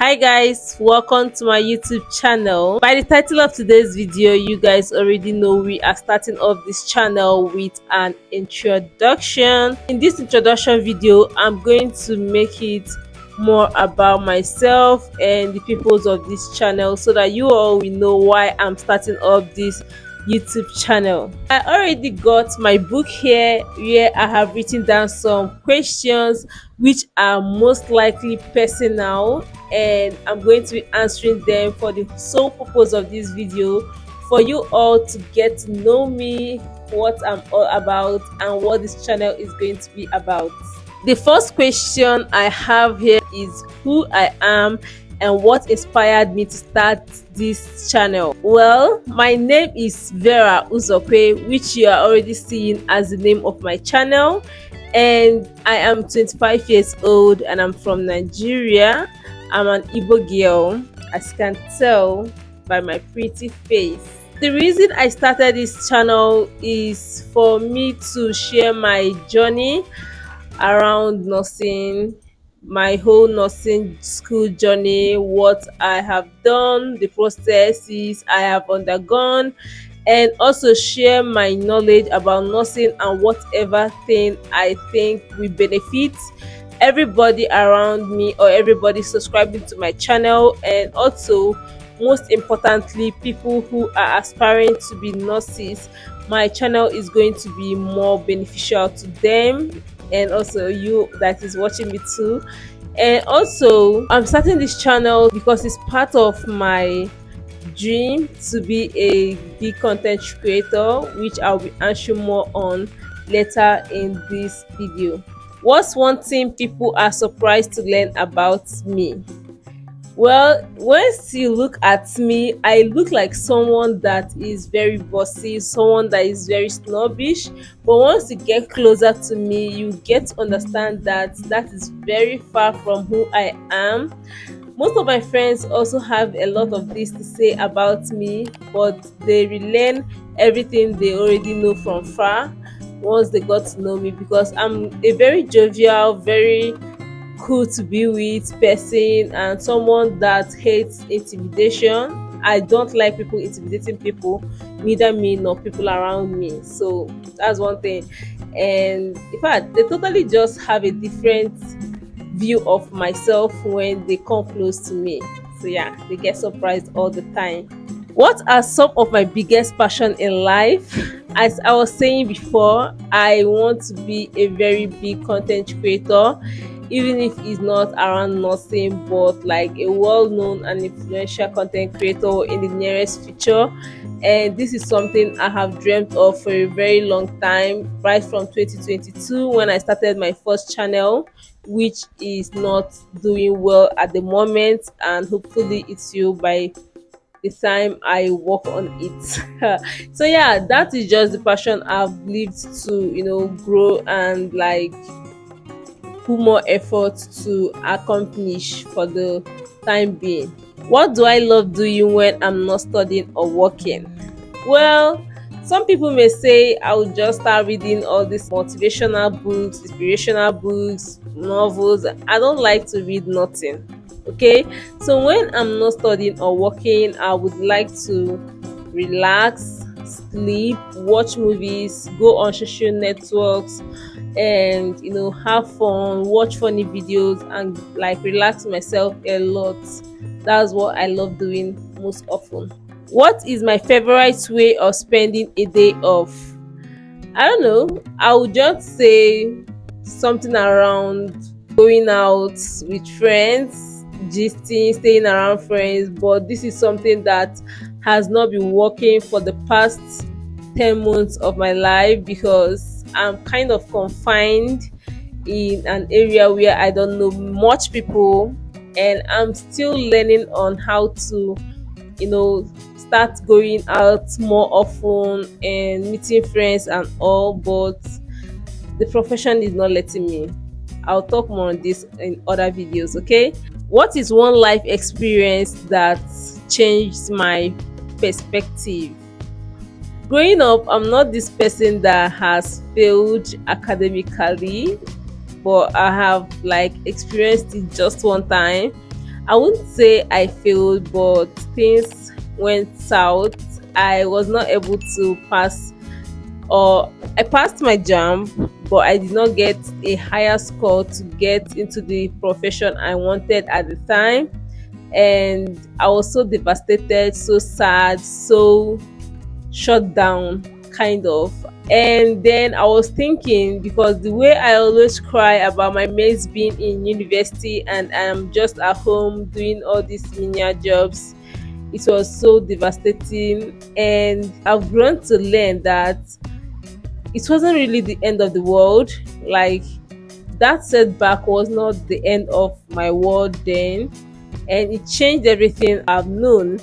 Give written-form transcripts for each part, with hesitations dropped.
Hi guys, welcome to my YouTube channel. By the title of today's video, you guys already know we are starting off this channel with an introduction. In this introduction video, I'm going to make it more about myself and the purpose of this channel so that you all will know why I'm starting off this YouTube channel. I already got my book here where I have written down some questions which are most likely personal, and I'm going to be answering them for the sole purpose of this video, for you all to get to know me, what I'm all about, and what this channel is going to be about. The first question I have here is who I am and what inspired me to start this channel. Well, my name is Vera Uzokwe, which you are already seeing as the name of my channel, and I am 25 years old and I'm from Nigeria. I'm an Igbo girl, as you can tell by my pretty face. The reason I started this channel is for me to share my journey around nursing, my whole nursing school journey, what I have done, the processes I have undergone, and also share my knowledge about nursing and whatever thing I think will benefit everybody around me or everybody subscribing to my channel, and also most importantly people who are aspiring to be nurses. My channel is going to be more beneficial to them and also you that is watching me too. And also I'm starting this channel because it's part of my dream to be a big content creator, which I'll be answering more on later in this video. What's one thing people are surprised to learn about me? Well, once you look at me, I look like someone that is very bossy, someone that is very snobbish. But once you get closer to me, you get to understand that that is very far from who I am. Most of my friends also have a lot of this to say about me, but they relearn everything they already know from far once they got to know me, because I'm a very jovial, very cool to be with person and someone that hates intimidation. I don't like people intimidating people, neither me nor people around me. So that's one thing. And in fact, they totally just have a different view of myself when they come close to me. So yeah, they get surprised all the time. What are some of my biggest passion in life? As I was saying before, I want to be a very big content creator, even if it's not around nursing, but like a well-known and influential content creator in the nearest future. And this is something I have dreamt of for a very long time, right from 2022 when I started my first channel, which is not doing well at the moment, and hopefully it's you by the time I work on it. So yeah, that is just the passion I've lived to, grow and like put more effort to accomplish for the time being. What do I love doing when I'm not studying or working? Well, some people may say I will just start reading all these motivational books, inspirational books, novels. I don't like to read nothing. Okay, so when I'm not studying or working, I would like to relax, sleep, watch movies, go on social networks, and have fun, watch funny videos, and like relax myself a lot. That's what I love doing most often. What is my favorite way of spending a day off? I don't know, I would just say something around going out with friends, gisting, staying around friends. But this is something that has not been working for the past 10 months of my life, because I'm kind of confined in an area where I don't know much people, and I'm still learning on how to start going out more often and meeting friends and all. But the profession is not letting me. I'll talk more on this in other videos. Okay, what is one life experience that changed my perspective? Growing up, I'm not this person that has failed academically, but I have like experienced it just one time. I wouldn't say I failed, but things went south. I was not able to pass, or I passed my jam, but I did not get a higher score to get into the profession I wanted at the time. And I was so devastated, so sad, so shut down, kind of. And then I was thinking, because the way I always cry about my mates being in university and I'm just at home doing all these menial jobs, it was so devastating. And I've grown to learn that it wasn't really the end of the world. Like, that setback was not the end of my world then, and it changed everything I've known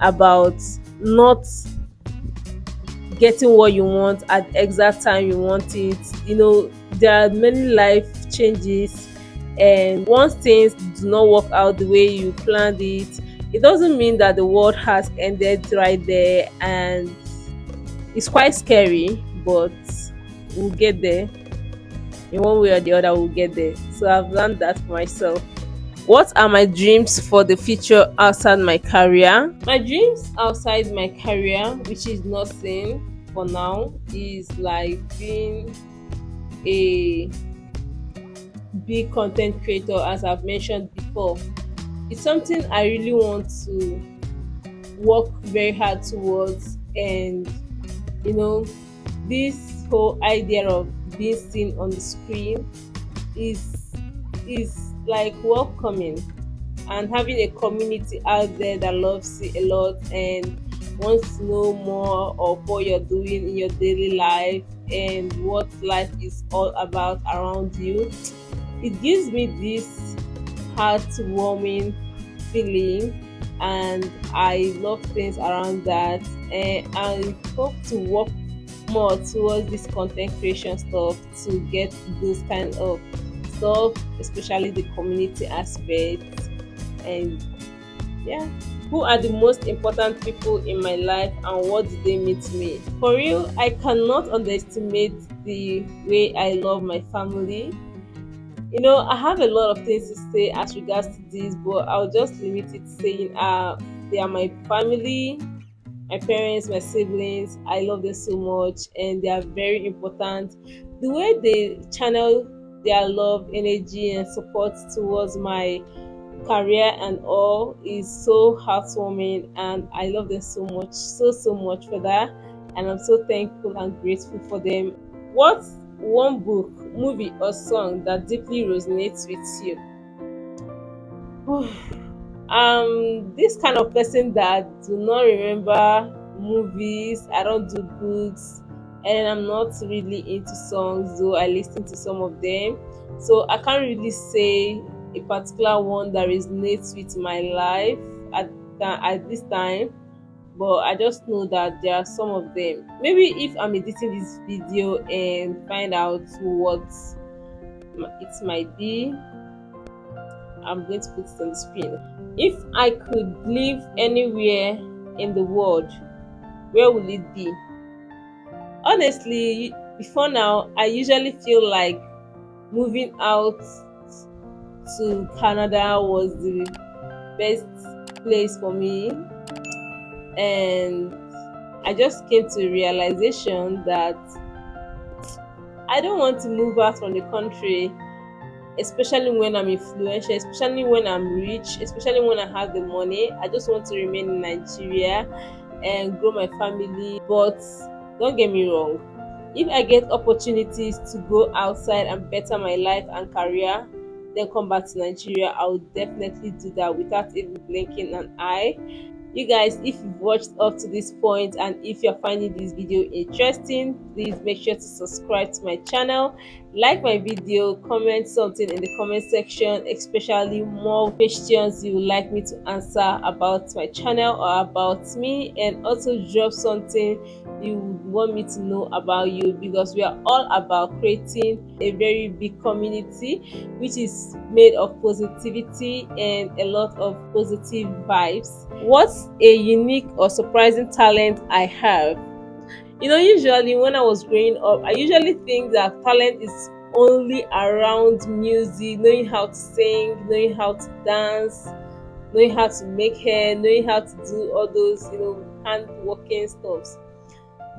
about not getting what you want at the exact time you want it. There are many life changes, and once things do not work out the way you planned it doesn't mean that the world has ended right there. And it's quite scary, but we'll get there. In one way or the other, we'll get there. So I've learned that for myself. What are my dreams for the future outside my career? My dreams outside my career, which is nothing for now, is like being a big content creator, as I've mentioned before. It's something I really want to work very hard towards. And you know, this whole idea of being seen on the screen is is like welcoming, and having a community out there that loves it a lot and wants to know more of what you're doing in your daily life and what life is all about around you. It gives me this heartwarming feeling, and I love things around that. And I hope to work more towards this content creation stuff to get those kind of stuff, especially the community aspect. And yeah, who are the most important people in my life and what do they mean to me? For real, I cannot underestimate the way I love my family. I have a lot of things to say as regards to this, but I'll just limit it to saying they are my family, my parents, my siblings. I love them so much, and they are very important. The way they channel their love, energy, and support towards my career and all is so heartwarming, and I love them so much, so much for that. And I'm so thankful and grateful for them. What's one book, movie, or song that deeply resonates with you? This kind of person that do not remember movies. I don't do books, and I'm not really into songs, though I listen to some of them. So I can't really say a particular one that resonates with my life at this time. But I just know that there are some of them. Maybe if I'm editing this video and find out what it might be, I'm going to put it on the screen. If I could live anywhere in the world, where will it be? Honestly, before now, I usually feel like moving out to Canada was the best place for me. And I just came to a realization that I don't want to move out from the country, especially when I'm influential, especially when I'm rich, especially when I have the money. I just want to remain in Nigeria and grow my family. But don't get me wrong, if I get opportunities to go outside and better my life and career, then come back to Nigeria, I will definitely do that without even blinking an eye. You guys, if you've watched up to this point and if you're finding this video interesting, please make sure to subscribe to my channel, like my video, comment something in the comment section, especially more questions you would like me to answer about my channel or about me, and also drop something you would want me to know about you, because we are all about creating a very big community which is made of positivity and a lot of positive vibes. What's a unique or surprising talent I have? Usually when I was growing up, I usually think that talent is only around music, knowing how to sing, knowing how to dance. knowing how to make hair, knowing how to do all those, hand working stuffs.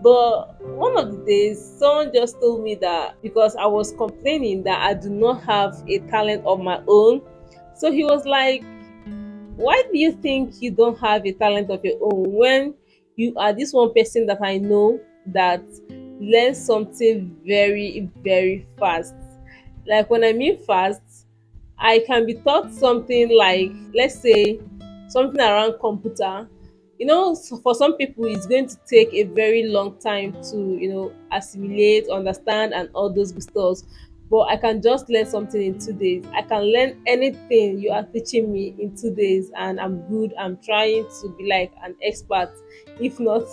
But one of the days, someone just told me that because I was complaining that I do not have a talent of my own. So he was like, why do you think you don't have a talent of your own when you are this one person that I know that learns something very, very fast? Like, when I mean fast, I can be taught something like, let's say, something around computer. So for some people, it's going to take a very long time to, assimilate, understand, and all those good stuff. But I can just learn something in 2 days. I can learn anything you are teaching me in 2 days, and I'm good. I'm trying to be like an expert. If not,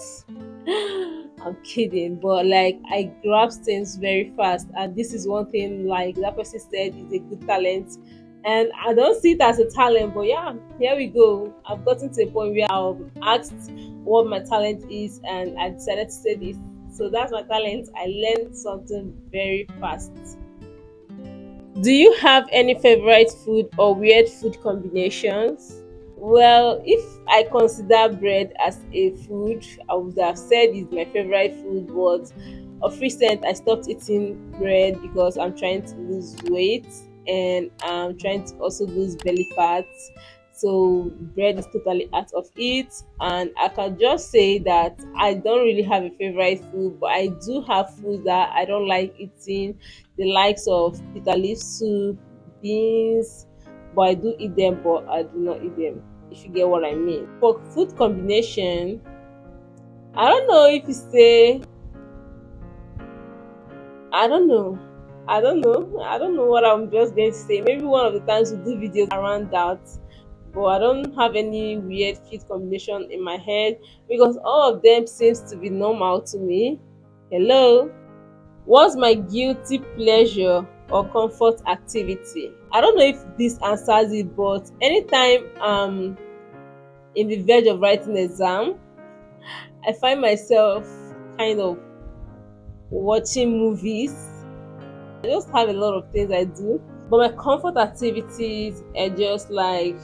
I'm kidding, but like, I grasp things very fast, and this is one thing like that person said is a good talent. And I don't see it as a talent, but yeah, here we go. I've gotten to a point where I've asked what my talent is, and I decided to say this. So that's my talent. I learned something very fast. Do you have any favorite food or weird food combinations? Well, if I consider bread as a food, I would have said it's my favorite food, but of recent I stopped eating bread because I'm trying to lose weight, and I'm trying to also lose belly fat. So bread is totally out of it, and I can just say that I don't really have a favorite food, but I do have foods that I don't like eating, the likes of bitter leaf soup, beans, but I do eat them, but I do not eat them, if you get what I mean. For food combination, I don't know if you say, I don't know. I don't know what I'm just going to say. Maybe one of the times we do videos around that, but I don't have any weird food combination in my head because all of them seems to be normal to me. Hello? What's my guilty pleasure or comfort activity? I don't know if this answers it, but anytime in the verge of writing exam, I find myself kind of watching movies. I just have a lot of things I do, but my comfort activities are just like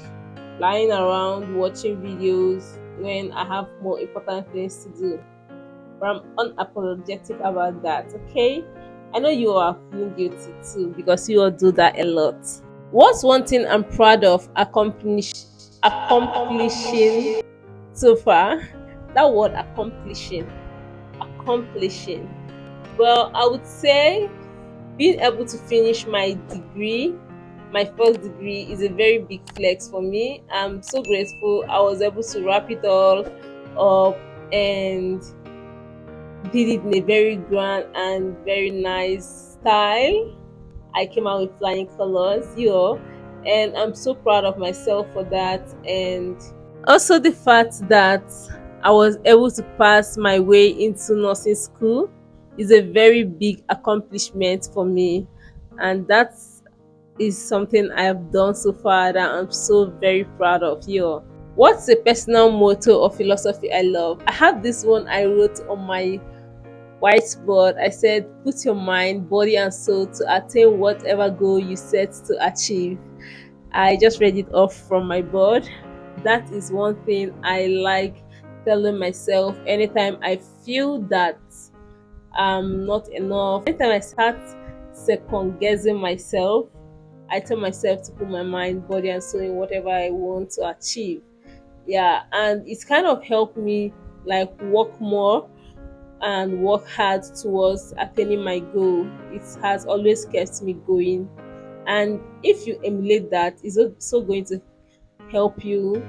lying around watching videos when I have more important things to do. But I'm unapologetic about that, okay? I know you are feeling guilty too because you all do that a lot. What's one thing I'm proud of accomplishing so far? That word accomplishing. Well, I would say being able to finish my degree, my first degree, is a very big flex for me. I'm so grateful I was able to wrap it all up and did it in a very grand and very nice style. I came out with flying colors, and I'm so proud of myself for that. And also the fact that I was able to pass my way into nursing school is a very big accomplishment for me, and that is something I have done so far that I'm so very proud of. What's a personal motto or philosophy I love? I have this one I wrote on my whiteboard. I said, put your mind, body, and soul to attain whatever goal you set to achieve. I just read it off from my board. That is one thing I like telling myself anytime I feel that I'm not enough. Anytime I start second guessing myself, I tell myself to put my mind, body, and soul in whatever I want to achieve. Yeah, and it's kind of helped me like work more and work hard towards attaining my goal. It has always kept me going. And if you emulate that, it's also going to help you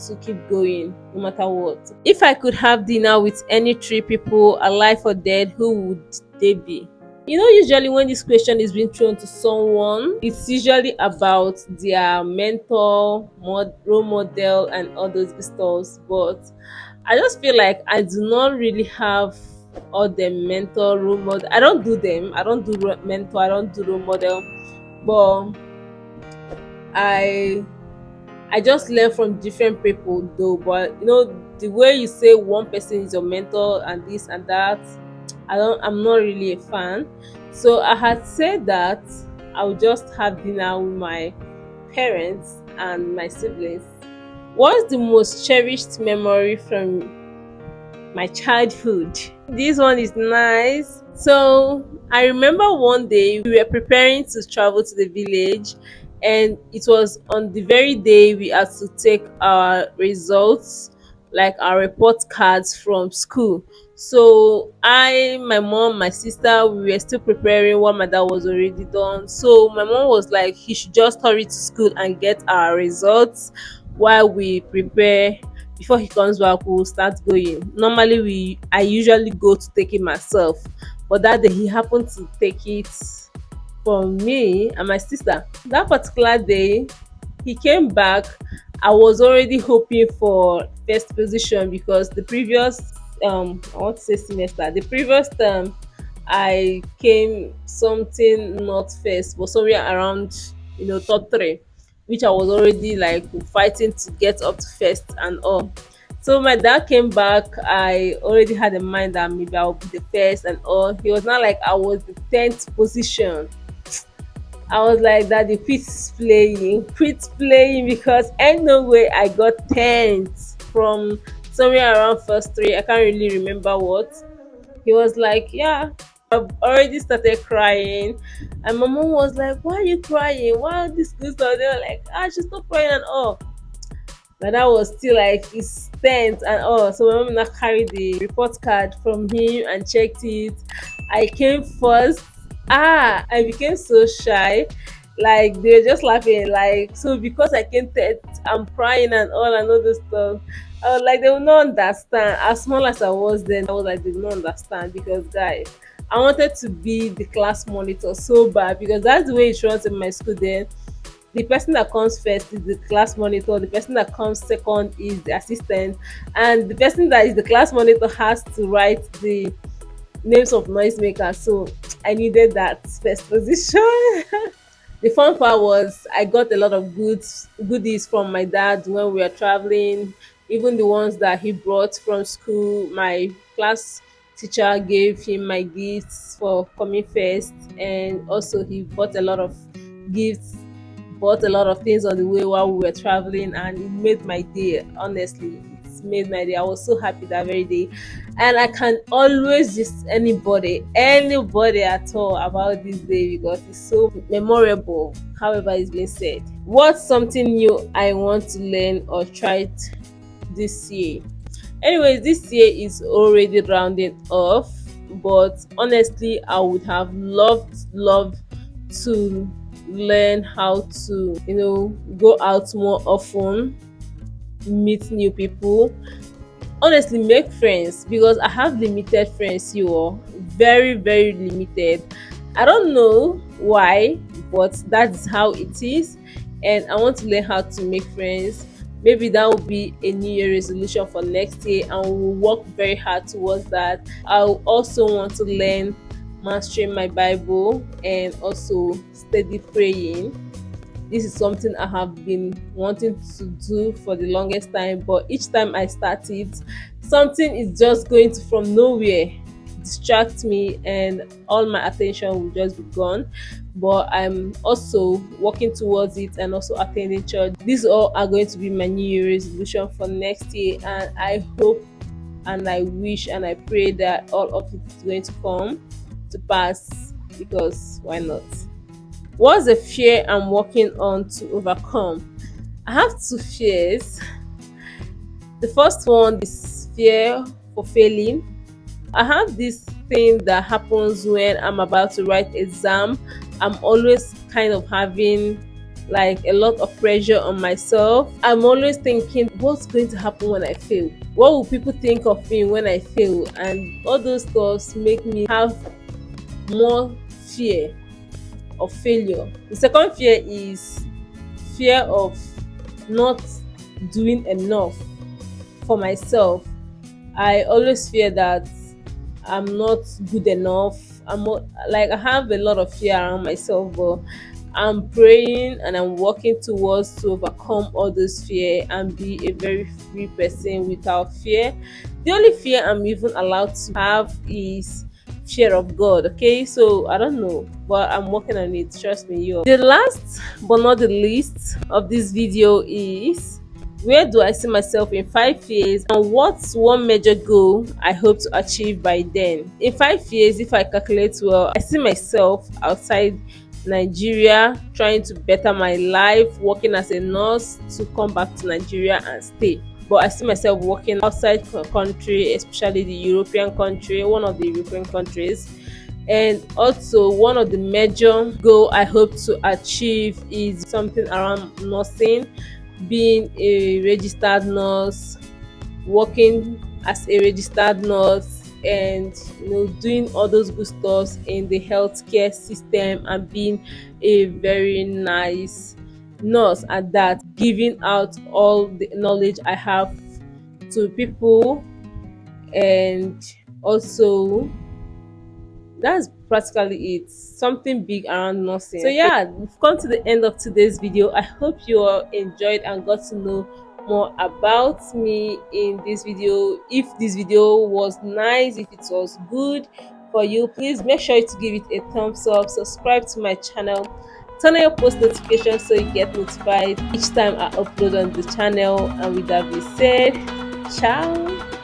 to keep going no matter what. If I could have dinner with any three people, alive or dead, who would they be? Usually when this question is being thrown to someone, it's usually about their mentor, role model, and all those good stuff. But I just feel like I do not really have all the mentor, role model. I don't do them. I don't do mentor. I don't do role model. But I just learn from different people though. But the way you say one person is your mentor and this and that, I'm not really a fan. So I had said that I would just have dinner with my parents and my siblings. What's the most cherished memory from my childhood? This one is nice. So I remember one day we were preparing to travel to the village, and it was on the very day we had to take our results, like our report cards from school. So I, my mom, my sister, we were still preparing what my dad was already done. So my mom was like, he should just hurry to school and get our results while we prepare. Before he comes back, we'll start going. Normally I usually go to take it myself, but that day he happened to take it from me and my sister. That particular day he came back. I was already hoping for first position because the previous I want to say semester, the previous term I came something not first but somewhere around, top three, which I was already like fighting to get up to first and all. So my dad came back. I already had in mind that maybe I'll be the first and all. He was not like I was the 10th position. I was like, Daddy, quit playing because ain't no way I got 10th from somewhere around first three. I can't really remember what. He was like, yeah, I've already started crying. And my mom was like, why are you crying? Why are this good stuff? They were like, just stop crying and all. But that was still like his tent and all. So my mom now carried the report card from him and checked it. I came first. I became so shy. Like they were just laughing. Like, so because I came third, I'm crying and all this stuff. I was like, they will not understand. As small as I was then, I was like, they will not understand because guys, I wanted to be the class monitor so bad because that's the way it runs in my school then. The person that comes first is the class monitor, the person that comes second is the assistant, and the person that is the class monitor has to write the names of noisemakers. So I needed that first position. The fun part was I got a lot of goodies from my dad when we were traveling, even the ones that he brought from school. My class teacher gave him my gifts for coming first, and also he bought a lot of gifts, bought a lot of things on the way while we were traveling, and it made my day. Honestly, it made my day. I was so happy that very day, and I can always just anybody at all about this day because it's so memorable. However, it's been said. What's something new I want to learn or try this year? Anyways, this year is already rounding off, but honestly, I would have loved to learn how to, go out more often, meet new people, honestly make friends because I have limited friends, you all, very limited. I don't know why, but that's how it is, and I want to learn how to make friends. Maybe that will be a new year resolution for next year, and we'll work very hard towards that. I also want to learn mastering my Bible and also steady praying. This is something I have been wanting to do for the longest time, but each time I start it, something is just going to from nowhere distract me and all my attention will just be gone. But I'm also working towards it and also attending church. These all are going to be my new year resolution for next year, and I hope and I wish and I pray that all of it is going to come to pass because why not? What's the fear I'm working on to overcome? I have two fears. The first one is fear for failing. I have this thing that happens when I'm about to write exam. I'm always kind of having like a lot of pressure on myself. I'm always thinking, what's going to happen when I fail? What will people think of me when I fail? And all those thoughts make me have more fear of failure. The second fear is fear of not doing enough for myself. I always fear that I'm not good enough. Like I have a lot of fear around myself, but I'm praying and I'm working towards to overcome all those fear and be a very free person without fear. The only fear I'm even allowed to have is fear of God. Okay, so I don't know, but I'm working on it. Trust me, you. The last but not the least of this video is Where do I see myself in 5 years, and what's one major goal I hope to achieve by then? In 5 years, if I calculate well, I see myself outside Nigeria trying to better my life, working as a nurse to come back to Nigeria and stay. But I see myself working outside country, especially the European country, one of the European countries. And also one of the major goal I hope to achieve is something around nursing, being a registered nurse, working as a registered nurse, and doing all those good stuff in the healthcare system, and being a very nice nurse at that, giving out all the knowledge I have to people. And also, that's practically it, something big around nursing. So yeah, we've come to the end of today's video. I hope you all enjoyed and got to know more about me in this video. If this video was nice, if it was good for you, please make sure to give it a thumbs up, subscribe to my channel, turn on your post notifications so you get notified each time I upload on the channel. And with that being said, ciao.